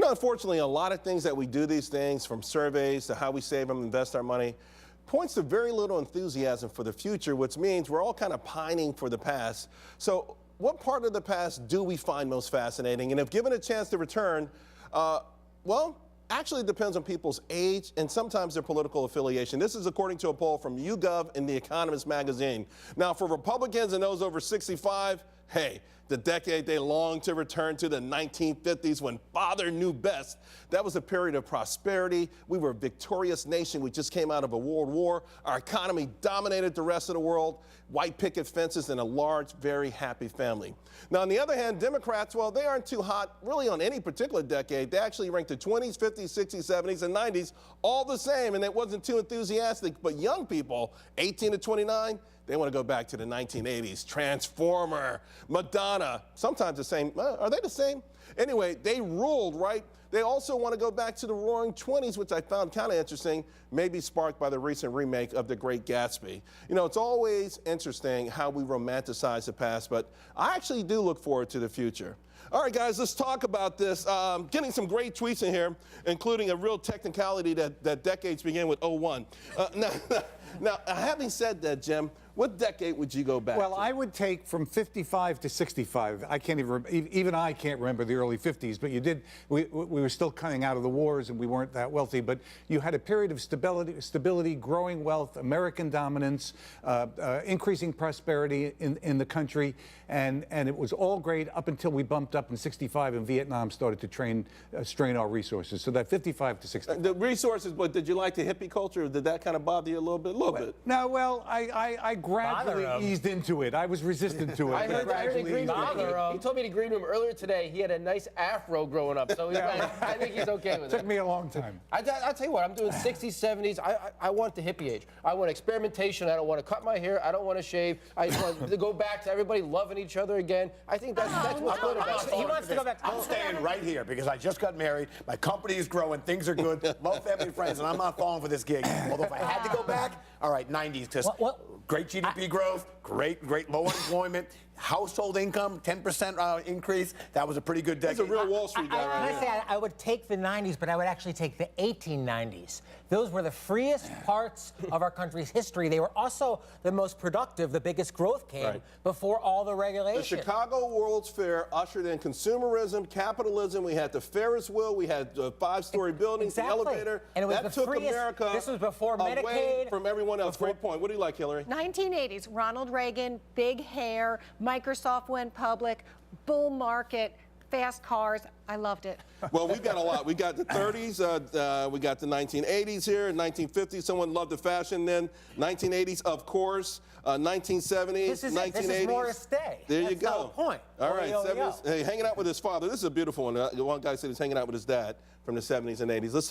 Unfortunately, a lot of things that we do these days, from surveys to how we save and invest our money, points to very little enthusiasm for the future, which means we're all kind of pining for the past. So what part of the past do we find most fascinating? And if given a chance to return, well, actually it depends on people's age and sometimes their political affiliation. This is according to a poll from YouGov in The Economist magazine. Now, for Republicans and those over 65, hey, the decade they long to return to, the 1950s, when father knew best. That was a period of prosperity. We were a victorious nation. We just came out of a world war. Our economy dominated the rest of the world. White picket fences and a large, very happy family. Now, on the other hand, Democrats, well, they aren't too hot really on any particular decade. They actually ranked the 20s, 50s, 60s, 70s, and 90s all the same, and it wasn't too enthusiastic. But young people, 18 to 29, they want to go back to the 1980s. Transformer, Madonna, sometimes the same. Are they the same? Anyway, they ruled, right? They also want to go back to the roaring 20s, which I found kind of interesting, maybe sparked by the recent remake of The Great Gatsby. You know, it's always interesting how we romanticize the past, but I actually do look forward to the future. All right, guys, let's talk about this. Getting some great tweets in here, including a real technicality that decades begin with 01. Now, having said that, Jim, what decade would you go back to? Well, I would take from 55 to 65. I can't even I can't remember the early 50s, but we were still coming out of the wars and we weren't that wealthy, but you had a period of stability, growing wealth, American dominance, increasing prosperity in the country, and it was all great up until we bumped up in 65 and Vietnam started to strain our resources. So that 55 to 65. The resources, but did you like the hippie culture? Did that kind of bother you a little bit? No, well, I gradually eased into it. I was resistant to it. I heard the green room. He told me the green room earlier today. He had a nice afro growing up, so I think he's okay with it. Took me a long time. I'll tell you what, I'm doing 60s, 70s. I want the hippie age. I want experimentation. I don't want to cut my hair. I don't want to shave. I just want to go back to everybody loving each other again. I think that's what's good about it. He wants to go back. I'm staying right here because I just got married. My company is growing. Things are good. Love family and friends, and I'm not falling for this gig. Although if I had to go back, all right, 90s, because great GDP growth, great low unemployment, household income, 10% increase. That was a pretty good decade. He's a real Wall Street guy right here. I would take the 90s, but I would actually take the 1890s. Those were the freest parts of our country's history. They were also the most productive. The biggest growth came before all the regulations. The Chicago World's Fair ushered in consumerism, capitalism. We had the Ferris wheel. We had the 5-story buildings, the elevator. And it was that took America this was before away Medicaid. From everyone else. Great point. What do you like, Hillary? 1980s, Ronald Reagan, big hair, Microsoft went public, bull market, fast cars. I loved it. Well, we've got a lot. We got the 30s, we got the 1980s here, 1950s. Someone loved the fashion then. 1980s, of course. 1970s, 1980s. This is more to stay. There That's you go. The point. All right, 70s. Hey, hanging out with his father. This is a beautiful one. One guy said he's hanging out with his dad from the 70s and 80s. Let's